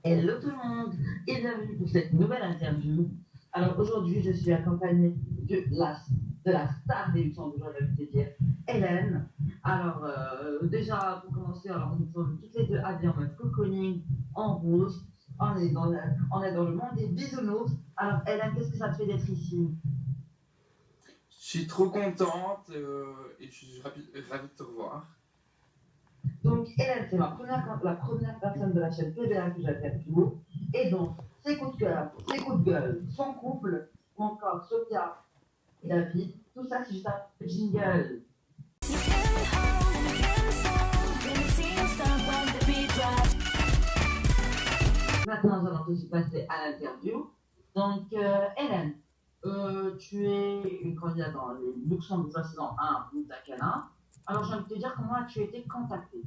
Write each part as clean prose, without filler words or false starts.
Hello tout le monde et bienvenue pour cette nouvelle interview. Alors aujourd'hui, je suis accompagnée de la star des Luxembourgeois, je vais te dire, Hélène. Alors déjà, pour commencer, alors, nous sommes toutes les deux habillées en mode cocooning, en rose. On est dans le monde des bisounours. Alors Hélène, qu'est-ce que ça te fait d'être ici? Je suis trop contente et je suis ravie de te revoir. Donc Hélène, c'est la première personne de la chaîne PBA que j'interviewe. Et donc, ses coups de cœur, ses coups de gueule, son couple, ou encore Sophia et David, tout ça c'est juste un jingle. Maintenant, nous allons tout se passer à l'interview. Donc, Hélène, tu es une candidate dans les Luxembourgeois saison 1 Punta Cana. Alors, j'ai envie de te dire comment as-tu été contactée?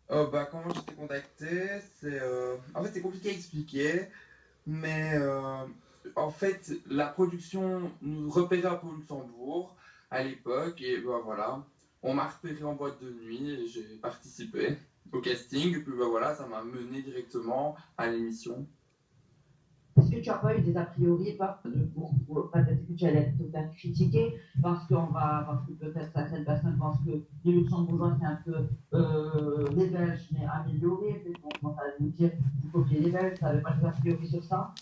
Comment j'ai été contactée, en fait c'est compliqué à expliquer, mais en fait la production nous repérait un peu au Luxembourg à l'époque et voilà, on m'a repéré en boîte de nuit et j'ai participé au casting et puis voilà, ça m'a mené directement à l'émission. Est-ce que tu n'as pas eu des a priori peut-être que tu allais te faire critiquer parce que peut-être certaines personnes pensent que les Luxembourgeois c'est un peu les Belges mais améliorés, peut-être qu'on commence à nous dire il faut qu'il y ait les Belges, ça n'avait pas de a priori sur ça?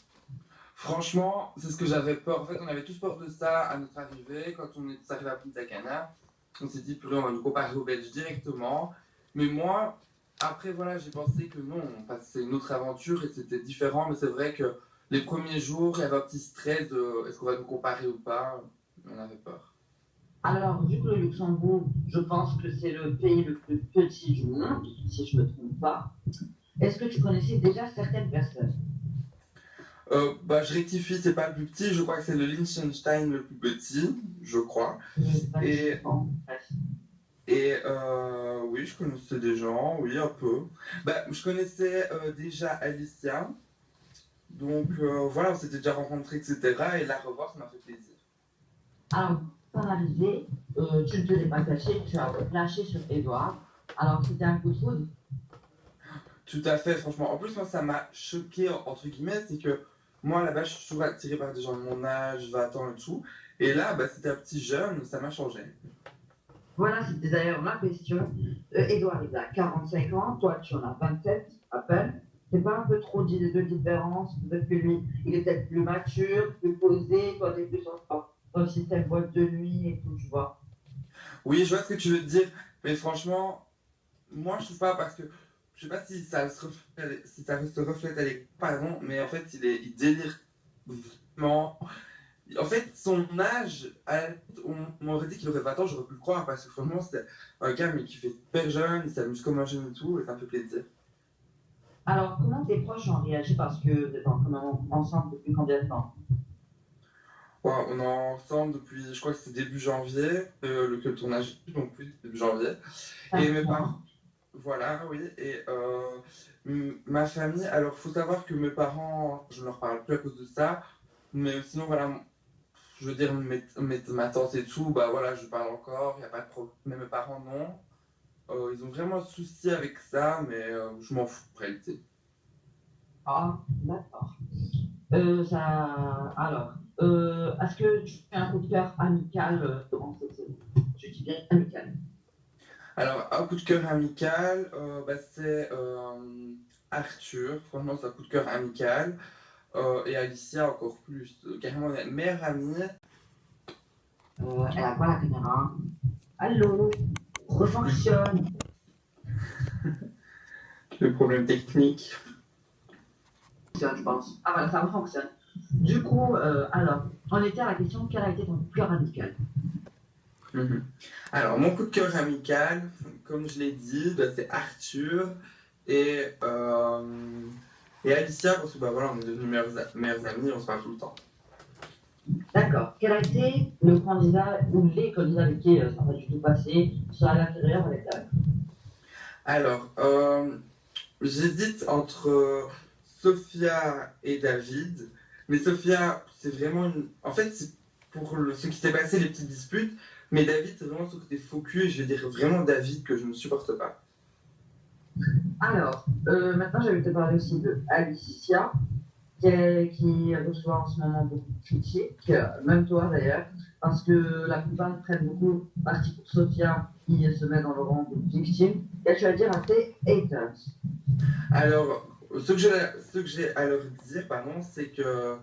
Franchement, c'est ce que j'avais peur. En fait, on avait tous peur de ça à notre arrivée. Quand on est arrivé à Punta Cana, on s'est dit, purée, on va nous comparer aux Belges directement. Mais moi, après, voilà, j'ai pensé que non, c'est une autre aventure et c'était différent. Mais c'est vrai que les premiers jours, il y avait un petit stress de est-ce qu'on va nous comparer ou pas. On avait peur. Alors, vu que le Luxembourg, je pense que c'est le pays le plus petit du monde, si je ne me trompe pas, est-ce que tu connaissais déjà certaines personnes? Je rectifie, c'est pas le plus petit. Je crois que c'est le Liechtenstein le plus petit, je crois. Et oui, je connaissais des gens, oui, un peu. Je connaissais déjà Alicia, donc voilà, on s'était déjà rencontrés, etc. Et la revoir, ça m'a fait plaisir. Alors, par arrivée, tu ne te l'es pas caché, tu as lâché sur Edouard. Alors, c'était un coup de foudre? Tout à fait, franchement. En plus, moi, ça m'a choqué, entre guillemets, c'est que moi, là-bas, je suis toujours attirée par des gens de mon âge, 20 ans et tout. Et là, c'était un petit jeune, ça m'a changé. Voilà, c'était d'ailleurs ma question. Edouard, il a 45 ans, toi, tu en as 27 à peine. C'est pas un peu trop de différence? Peut-être que lui, il est peut-être plus mature, plus posé, toi, t'es plus dans le système boîte de nuit et tout, tu vois. Oui, je vois ce que tu veux dire, mais franchement, moi, je sais pas, parce que je sais pas si ça se reflète, si ça se reflète à l'écran, pardon, mais en fait, il délire vraiment. En fait, son âge, on m'aurait dit qu'il aurait 20 ans, j'aurais pu le croire, parce que franchement, c'était un gars mais qui fait super jeune, il s'amuse comme un jeune et tout, et ça me fait plaisir. Alors, comment tes proches ont réagi parce que vous êtes ensemble depuis combien de temps? Ouais, on est ensemble depuis, je crois que c'est début janvier, que le tournage, donc oui, début janvier. Et mes parents, voilà, oui, et ma famille, alors faut savoir que mes parents, je ne leur parle plus à cause de ça, mais sinon, voilà, je veux dire, ma tante et tout, voilà, je parle encore, il n'y a pas de problème, mais mes parents, non. Ils ont vraiment un souci avec ça, mais je m'en fous en réalité. Ah, d'accord. Est-ce que tu fais un coup de cœur amical durant cette saison? Tu dis bien amical. Alors, un coup de cœur amical, c'est Arthur, franchement, c'est un coup de cœur amical. Et Alicia, encore plus, carrément, meilleure amie. Elle a quoi la caméra? Allô? Refonctionne. Le problème technique. Je pense. Ah voilà, ça refonctionne. Du coup, alors, on était à la question quel a été ton coup de cœur amical? Alors, mon coup de cœur amical, comme je l'ai dit, c'est Arthur et Alicia, parce que voilà, on est devenus meilleurs amis, on se parle tout le temps. D'accord. Quel a été le candidat ou les candidats avec qui ça n'a pas du tout passé, soit à l'intérieur ou à l'extérieur? Alors, j'hésite entre Sophia et David, mais Sophia, c'est vraiment une. En fait, c'est pour ce qui s'est passé, les petites disputes, mais David, c'est vraiment ce côté faux cul, et je vais dire vraiment David que je ne supporte pas. Alors, maintenant, je vais te parler aussi de Alicia, qui reçoit en ce moment beaucoup de critiques, même toi d'ailleurs, parce que la plupart prennent beaucoup parti pour Sophia, qui se met dans le rang de victime. Qu'est-ce que tu vas dire à tes haters? Alors, ce que j'ai à leur dire, pardon, c'est que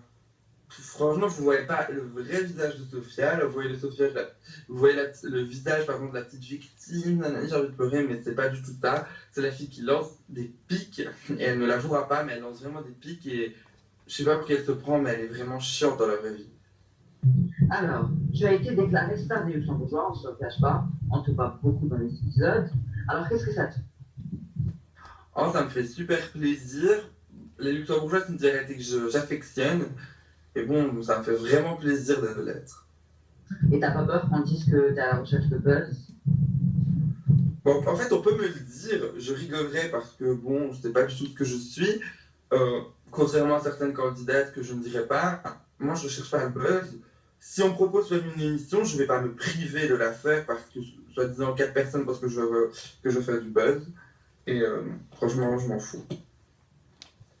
franchement, vous voyez pas le vrai visage de Sophia. Là, vous voyez vous voyez le visage, par exemple, de la petite victime. Nanani, j'ai envie de pleurer, mais c'est pas du tout ça. C'est la fille qui lance des pics et elle ne l'avouera pas, mais elle lance vraiment des pics et je sais pas pour qui elle se prend, mais elle est vraiment chiante dans la vraie vie. Alors, tu as été déclarée star des Luxembourgeois, on ne se le cache pas, on te voit beaucoup dans les épisodes. Alors, qu'est-ce que ça te fait? Oh, ça me fait super plaisir. Les Luxembourgeois, c'est une dialecte que j'affectionne. Et bon, ça me fait vraiment plaisir de l'être. Et t'as pas peur qu'on dise que t'es à la recherche de buzz? Bon, en fait, on peut me le dire, je rigolerais parce que bon, je sais pas du tout ce que je suis. Contrairement à certaines candidates que je ne dirais pas, moi je ne cherche pas le buzz. Si on me propose de faire une émission, je ne vais pas me priver de la faire parce que, soi-disant, 4 personnes parce que je veux que je fasse du buzz. Et franchement, je m'en fous.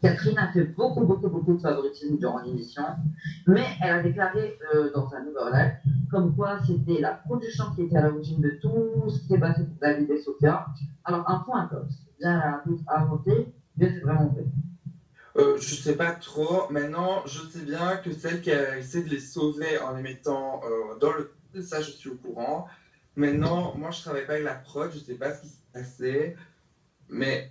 Catherine a fait beaucoup, beaucoup, beaucoup de favoritisme durant l'émission, mais elle a déclaré dans un nouvel live comme quoi c'était la production qui était à l'origine de tout ce qui s'est passé pour David et Sophia. Alors, un point top. Bien la route à monter, mais c'est vraiment vrai. Je sais pas trop. Maintenant, je sais bien que celle qui a essayé de les sauver en les mettant dans le... Ça, je suis au courant. Maintenant, moi, je travaille pas avec la prod, je sais pas ce qui s'est passé. Mais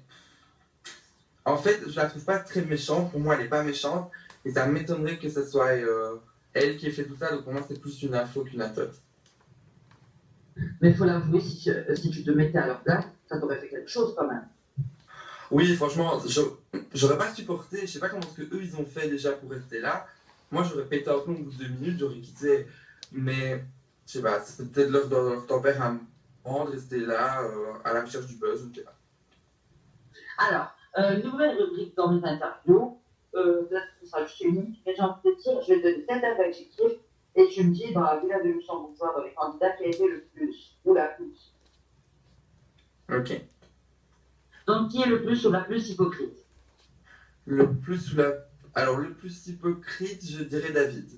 en fait, je la trouve pas très méchante. Pour moi, elle est pas méchante. Et ça m'étonnerait que ce soit elle qui ait fait tout ça. Donc pour moi, c'est plus une info qu'une attaque. Mais il faut l'avouer, si tu te mettais à leur place, ça t'aurait fait quelque chose quand même. Oui, franchement, j'aurais pas supporté. Je sais pas comment ce que eux ils ont fait déjà pour rester là. Moi, j'aurais pété un plomb au bout de 2 minutes, j'aurais quitté. Mais je sais pas, c'était peut-être leur tempérament de rester là à la recherche du buzz. Je sais pas. Alors, nouvelle rubrique dans mes interviews. Peut-être que ce sera juste unique, mais j'ai envie de te dire, je vais te donner 7 adjectifs et tu me dis dans la villa de Luxembourgeois, dans les candidats, qui a été le plus ou la plus. Ok. Donc, qui est le plus ou la plus hypocrite? Le plus ou la... Alors, le plus hypocrite, je dirais David.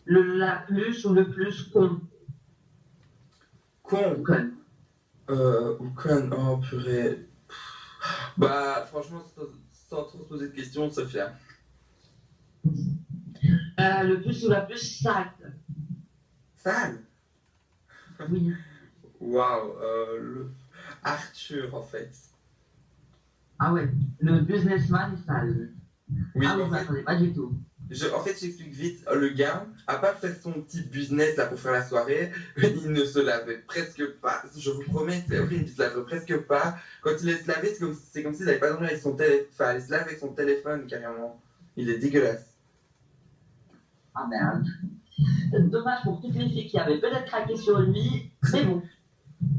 La plus ou le plus con? Con. Con. Ou con. Oh, purée. Bah, franchement, sans trop se poser de questions, Sophia. Le plus ou la plus sale? Sale. Oui. Waouh. Arthur, en fait. Ah ouais, le businessman sale. Oui, ah oui, en je fait, m'attendais pas du tout. En fait, j'explique vite. Le gars, à part faire son petit business là pour faire la soirée, il ne se lavait presque pas. Je vous promets, c'est horrible, il se lavait presque pas. Quand il est se laver, c'est comme s'il n'avait pas dormi avec son téléphone. Enfin, il se lave avec son téléphone carrément. Il est dégueulasse. Ah merde. Dommage pour toutes les filles qui avaient peut-être craqué sur lui, mais bon.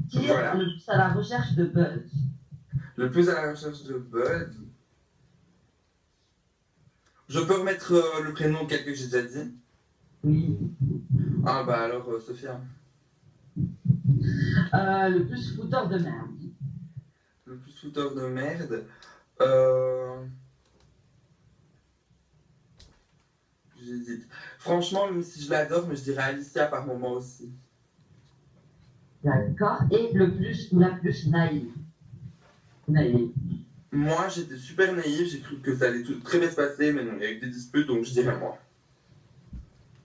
Qui est Voilà. le plus à la recherche de buzz? Le plus à la recherche de buzz. Je peux remettre le prénom de quelqu'un que j'ai déjà dit? Oui. Ah bah alors, Sophia. Le plus fouteur de merde. Le plus fouteur de merde. J'hésite. Franchement, même si je l'adore, mais je dirais Alicia par moment aussi. D'accord. Et le plus ou la plus naïve? Naïve. Moi, j'étais super naïf, j'ai cru que ça allait tout très bien se passer, mais non, il y a eu des disputes, donc je dirais moi.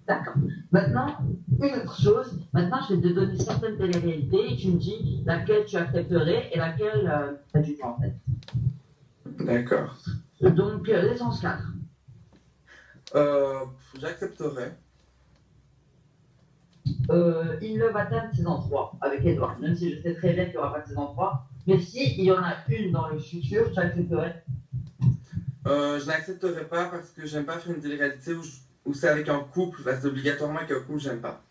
D'accord. Maintenant, une autre chose. Maintenant, je vais te donner certaines télé-réalités et tu me dis laquelle tu accepterais et laquelle pas du tout en fait. D'accord. Donc, l'essence 4. J'accepterais. Il Love Atteint saison 3 avec Edouard, même si je sais très bien qu'il n'y aura pas de saison 3. Mais si il y en a une dans le futur, tu accepterais? Je n'accepterais pas parce que j'aime pas faire une télé-réalité où c'est avec un couple, parce que obligatoirement avec un couple, j'aime pas.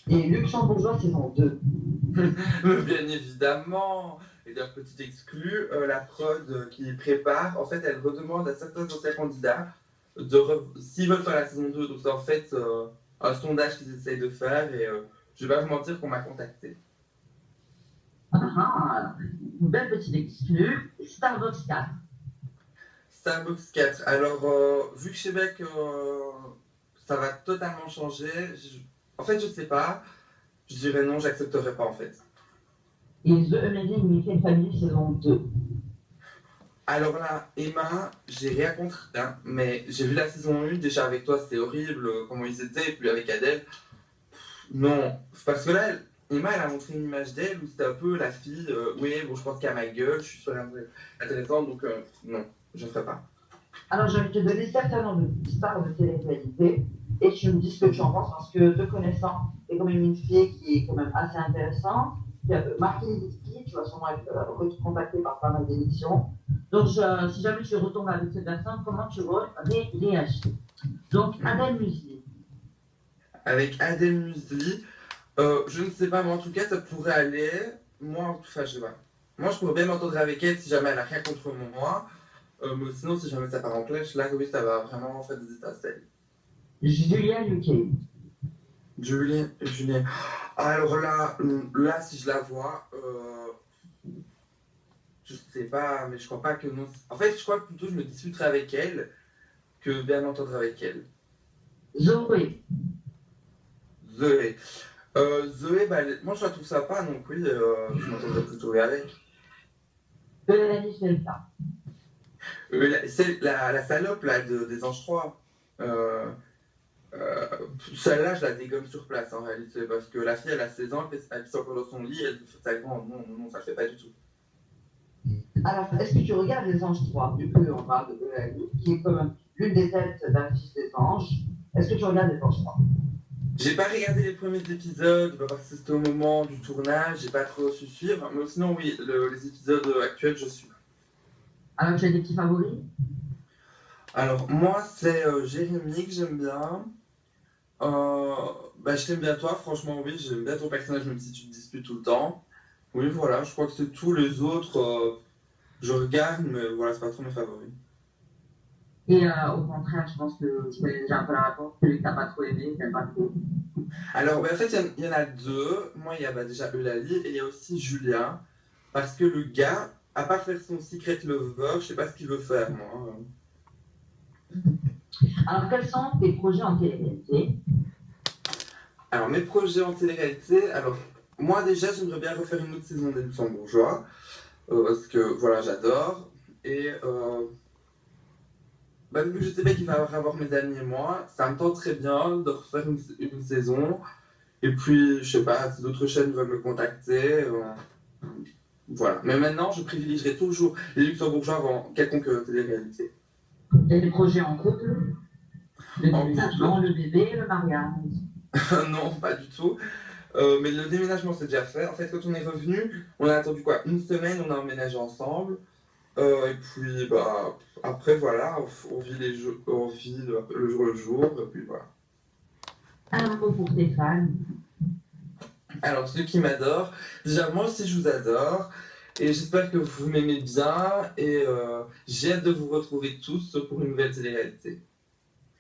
Et Luxembourgeois saison 2. Bien évidemment. Et d'ailleurs, petit exclu, la prod qui prépare, en fait, elle redemande à certains anciens candidats s'ils veulent faire la saison 2. Donc c'est en fait un sondage qu'ils essayent de faire et je vais pas vous mentir qu'on m'a contacté. Ah, une belle petite exclue, Starbucks 4. Starbucks 4. Alors, vu que chez Beck, ça va totalement changer, en fait, je sais pas. Je dirais non, j'accepterai pas en fait. Et The Amazing Weekend Family saison 2. Alors là, Emma, j'ai rien contre, hein, mais j'ai vu la saison 1, déjà avec toi, c'était horrible, comment ils étaient, et puis avec Adèle, non. Parce que là, Emma, elle a montré une image d'elle où c'était un peu la fille, oui, bon, je pense qu'à ma gueule, je suis sur intéressante, donc non, je ne ferai pas. Alors, je vais te donner certains noms de stars de télé-réalité et tu me dis ce que tu en penses parce que te connaissant, c'est quand même une fille qui est quand même assez intéressante, qui a marqué les esprits, tu vas sûrement être recontactée par pas mal d'émissions. Donc, si jamais tu retombes avec cette personne, comment tu réagis? Donc, Adèle Musli. Avec Adèle Musli, je ne sais pas, mais en tout cas, ça pourrait aller. Moi, enfin, je sais pas. Moi, je pourrais bien m'entendre avec elle si jamais elle a rien contre moi. Mais sinon, si jamais ça part en clash, là, oui, ça va vraiment faire des étincelles. Julia UK. Julien. Alors là, si je la vois, je sais pas, mais je crois pas que non. En fait, je crois que plutôt je me disputerai avec elle que bien m'entendre avec elle. Zoé. Zoé, bah, moi je la trouve sympa, donc oui, je m'entendrais plutôt avec. Mélanie Felta. La salope là, des Anges 3. Celle-là, je la dégomme sur place en réalité, parce que la fille, elle a 16 ans, elle est encore dans son lit, elle fait ça grand. Non, ça le fait pas du tout. Alors, est-ce que tu regardes les Anges 3, vu qu'on parle de Mélanie, qui est comme l'une des têtes d'un fils des anges? Est-ce que tu regardes les Anges 3? J'ai pas regardé les premiers épisodes, parce que c'était au moment du tournage, j'ai pas trop su suivre, mais sinon, oui, les épisodes actuels, je suis. Alors, tu as des petits favoris? Alors, moi, c'est Jérémy que j'aime bien. Bah, je t'aime bien toi, franchement, oui, j'aime bien ton personnage, même si tu te disputes tout le temps. Oui, voilà, je crois que c'est tout. Les autres, je regarde, mais voilà, c'est pas trop mes favoris. Et au contraire, je pense que tu connais déjà un peu la réponse, celui que t'as pas trop aimé, que t'aimes pas trop. Alors, bah, en fait, il y en a deux. Moi, il y a bah, déjà Eulalie et il y a aussi Julien. Parce que le gars, à part faire son secret lover, je sais pas ce qu'il veut faire, moi. Alors, quels sont tes projets en télé-réalité? Alors, mes projets en télé-réalité, alors, moi déjà, j'aimerais bien refaire une autre saison des Luxembourgeois. Parce que, voilà, j'adore. Et, bah, vu que je sais bien qu'il va avoir mes amis et moi, ça me tente très bien de refaire une saison. Et puis, je sais pas, si d'autres chaînes veulent me contacter, voilà. Mais maintenant, je privilégierai toujours les Luxembourgeois avant quelconque télé-réalité. Et des projets en couple? Le En déménagement, couple, le bébé, le mariage? non, pas du tout. Mais le déménagement, c'est déjà fait. En fait, quand on est revenu, on a attendu quoi? Une semaine, on a emménagé ensemble. Et puis, bah, après, voilà, on vit, on vit le jour le jour. Et puis, voilà. Un mot pour tes fans. Alors, ceux qui m'adorent, déjà, moi aussi, je vous adore. Et j'espère que vous m'aimez bien. Et j'ai hâte de vous retrouver tous pour une nouvelle télé-réalité.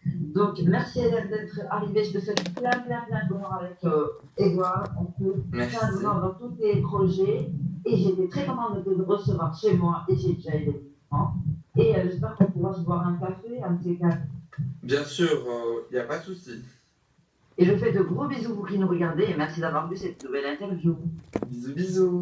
Donc, merci Hélène d'être arrivée. Je te souhaite plein de bonheur avec Edouard. On peut Merci. plein de bonheur dans tous tes projets. Et j'étais très contente de te recevoir chez moi. Et j'ai déjà aidé les enfants. Et j'espère qu'on pourra se boire un café, un petit café. Bien sûr, il n'y a pas de souci. Et je fais de gros bisous vous qui nous regardez. Et merci d'avoir vu cette nouvelle interview. Bisous, bisous.